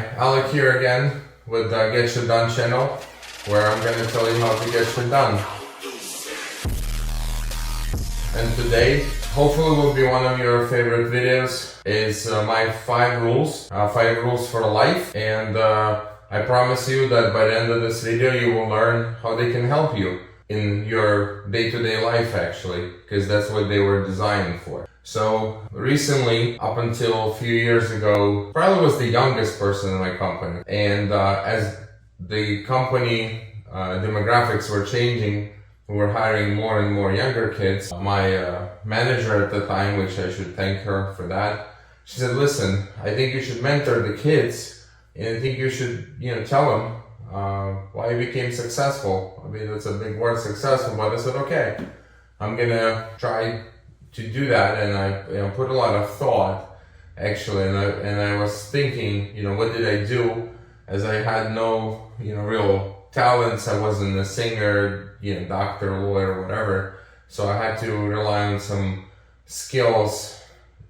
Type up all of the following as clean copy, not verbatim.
Hi, Alec here again with the Get Shit Done channel, where I'm going to tell you how to get shit done. And today, hopefully will be one of your favorite videos, is my 5 rules for life. And I promise you that by the end of this video, you will learn how they can help you in your day-to-day life, actually, because that's what they were designed for. So recently, up until a few years ago, probably was the youngest person in my company. And as the company demographics were changing, we were hiring more and more younger kids. My manager at the time, which I should thank her for that, she said, listen, I think you should mentor the kids, and I think you should, tell them why you became successful. I mean, that's a big word, successful, but I said, okay, I'm gonna try to do that. And I put a lot of thought, actually, and I was thinking, what did I do, as I had no, real talents. I wasn't a singer, doctor, lawyer, whatever. So I had to rely on some skills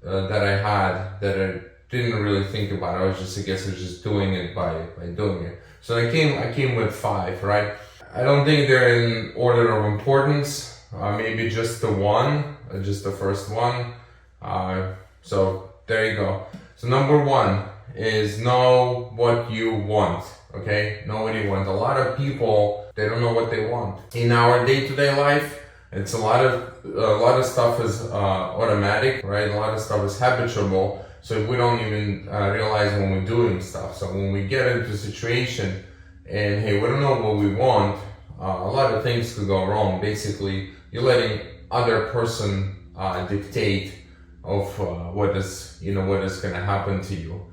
that I had that I didn't really think about. I was just doing it by doing it. So I came with 5, right? I don't think they're in order of importance. Maybe just the one, just the first one. So there you go. So number 1 is know what you want. Okay, know what you want. A lot of people, they don't know what they want. In our day-to-day life, it's a lot of stuff is automatic, right? A lot of stuff is habitual. So we don't even realize when we're doing stuff. So when we get into a situation and hey, we don't know what we want, a lot of things could go wrong. Basically, you're letting other person dictate of what is going to happen to you.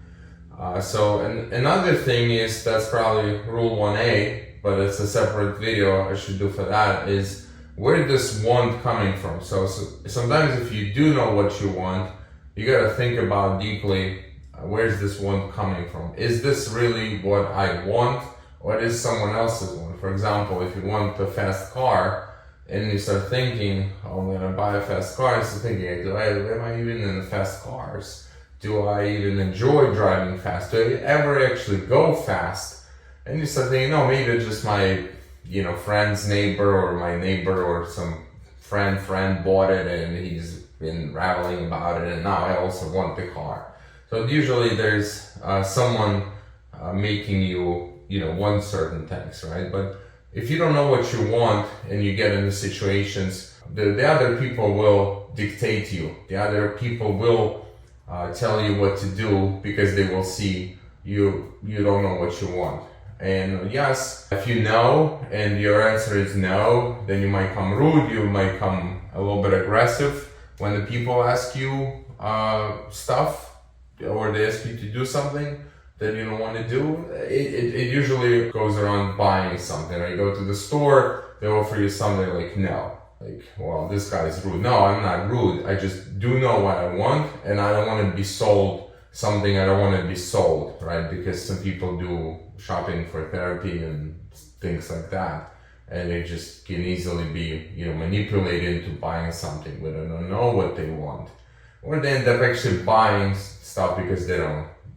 So another thing is, that's probably rule 1A, but it's a separate video I should do for that, is where this want coming from. So sometimes if you do know what you want, you got to think about deeply, where's this want coming from? Is this really what I want, or is someone else's want? For example, if you want a fast car and you start thinking, oh, I'm gonna buy a fast car, you start thinking, am I even in fast cars? Do I even enjoy driving fast? Do I ever actually go fast? And you start thinking, no, maybe it's just my, friend's neighbor, or my neighbor, or some friend bought it and he's been rattling about it, and now I also want the car. So usually there's someone making you, want certain things, right? But if you don't know what you want and you get into situations, the other people will dictate you. The other people will tell you what to do, because they will see you don't know what you want. And yes, if you know and your answer is no, then you might come rude, you might come a little bit aggressive when the people ask you stuff, or they ask you to do something that you don't want to do. It usually goes around buying something, right? You go to the store, they offer you something, like, no. Like, well, this guy's rude. No, I'm not rude. I just do know what I want, and I don't want to be sold something I don't want to be sold, right? Because some people do shopping for therapy and things like that, and they just can easily be, manipulated into buying something, but they don't know what they want. Or they end up actually buying stuff because they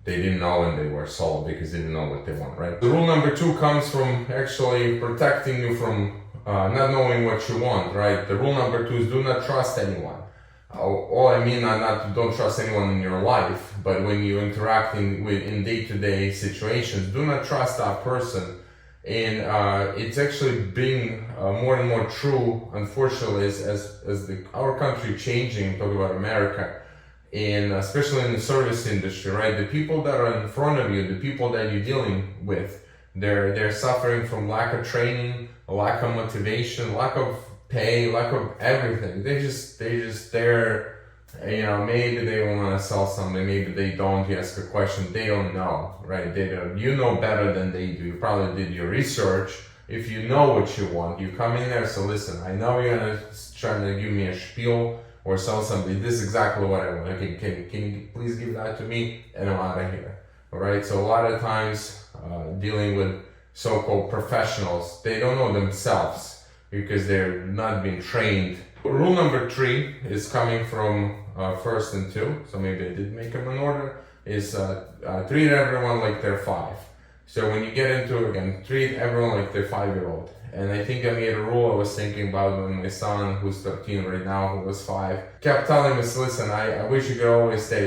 didn't know when they were sold, because they didn't know what they want, right? The rule number 2 comes from actually protecting you from not knowing what you want, right? The rule number 2 is do not trust anyone. All I mean, don't trust anyone in your life, but when you're interacting in day-to-day situations, do not trust that person. And it's actually being more and more true, unfortunately, as our country changing, talk about America, and especially in the service industry, right? The people that are in front of you, the people that you're dealing with, they're suffering from lack of training, lack of motivation, lack of pay, lack of everything. They just there, maybe they want to sell something, maybe they don't. You ask a question, they don't know, right? You know better than they do. You probably did your research. If you know what you want, you come in there, so listen, I know you're gonna try to give me a spiel or sell something. This is exactly what I want. Okay, can you please give that to me, and I'm out of here. All right. So a lot of times, dealing with so-called professionals, they don't know themselves, because they're not being trained. Rule number 3 is coming from 1st and 2, so maybe I did make them in order, is treat everyone like they're 5. So when you get into it again, treat everyone like they're 5-year-old. And I think I made a rule I was thinking about when my son, who's 13 right now, who was 5, kept telling me, listen, I wish you could always stay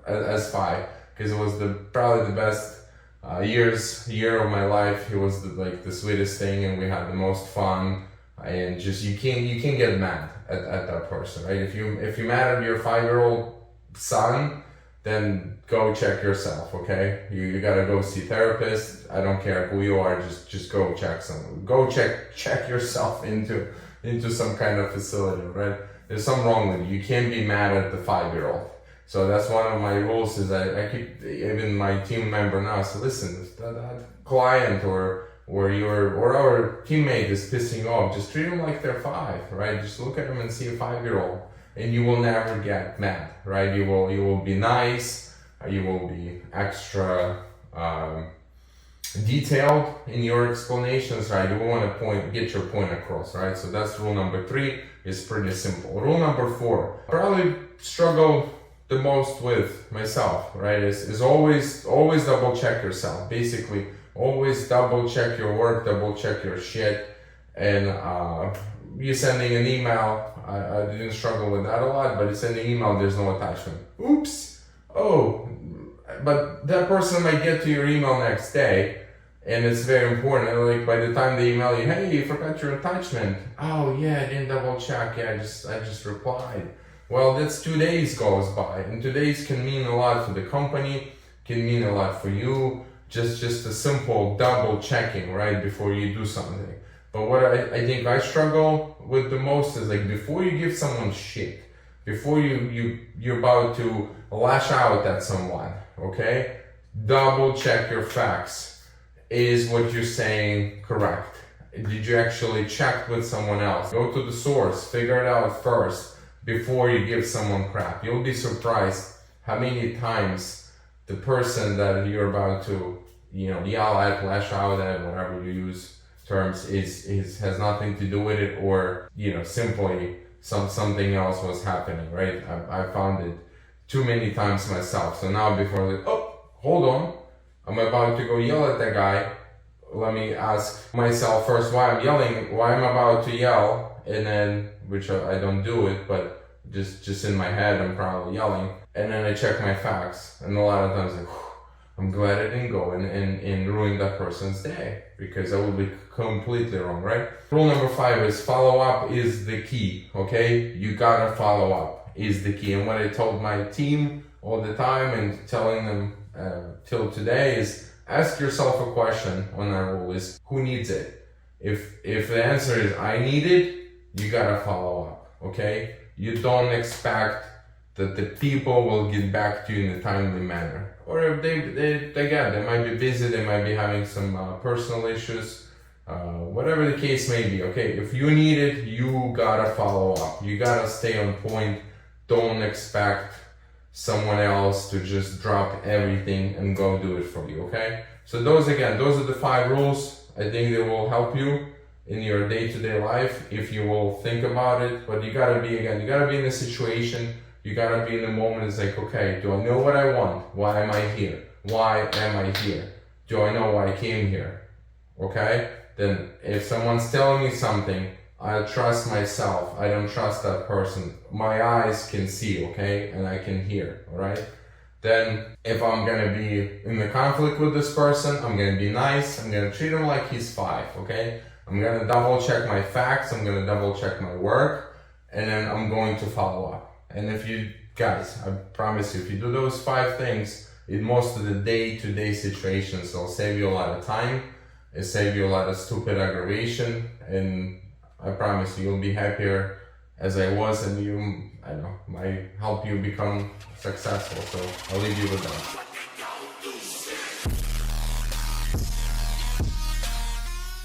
as 5, because it was probably the best year of my life. He was the sweetest thing, and we had the most fun. And just you can't get mad at that person, right? If you're mad at your 5-year-old son, then go check yourself, okay? You gotta go see therapist. I don't care who you are, just go check someone. Go check yourself into some kind of facility, right? There's something wrong with you. You can't be mad at the 5-year-old. So that's one of my rules, is I keep, even my team member now, so listen, that client or our teammate is pissing you off, just treat them like they're 5, right? Just look at them and see a 5-year-old, and you will never get mad, right? You will be nice, you will be extra detailed in your explanations, right? You will want to get your point across, right? So that's rule number 3. Is pretty simple. Rule number 4, probably struggle the most with myself, right? Is always double check yourself. Basically, always double check your work, double check your shit. And you sending an email, I didn't struggle with that a lot, but you send an email, there's no attachment. Oops. Oh, but that person might get to your email next day, and it's very important. And like by the time they email you, hey, you forgot your attachment. Oh yeah, I didn't double check. Yeah, I just replied. Well, that's 2 days goes by, and 2 days can mean a lot for the company, can mean a lot for you. Just a simple double checking, right, before you do something. But what I think I struggle with the most is like before you give someone shit, before you're about to lash out at someone, okay? Double check your facts. Is what you're saying correct? Did you actually check with someone else? Go to the source, figure it out first before you give someone crap. You'll be surprised how many times the person that you're about to, yell at, lash out at, whatever you use terms, has nothing to do with it, or, simply something else was happening, right? I found it too many times myself. So now before, hold on, I'm about to go yell at that guy. Let me ask myself first why I'm yelling, why I'm about to yell, and then, which I don't do it, but just in my head, I'm probably yelling. And then I check my facts. And a lot of times, I'm glad I didn't go and ruin that person's day, because I would be completely wrong, right? Rule number 5 is follow up is the key, okay? You gotta follow up is the key. And what I told my team all the time and telling them till today is ask yourself a question on that rule is who needs it? If the answer is I need it, you gotta follow up, okay? You don't expect that the people will get back to you in a timely manner. Or if they might be busy, they might be having some personal issues, whatever the case may be, okay? If you need it, you gotta follow up. You gotta stay on point. Don't expect someone else to just drop everything and go do it for you, okay? So those are the 5 rules. I think they will help you in your day-to-day life if you will think about it. But you gotta be in a situation, you gotta be in the moment. It's like, okay, do I know what I want? Why am I here? Why am I here? Do I know why I came here? Okay? Then if someone's telling me something, I trust myself. I don't trust that person. My eyes can see, okay? And I can hear, alright? Then if I'm gonna be in the conflict with this person, I'm gonna be nice. I'm gonna treat him like he's 5, okay? I'm gonna double check my facts. I'm gonna double check my work. And then I'm going to follow up. And if you guys, I promise you, if you do those 5 things in most of the day-to-day situations, it'll save you a lot of time. It'll save you a lot of stupid aggravation. And I promise you'll be happier as I was, and might help you become successful. So I'll leave you with that.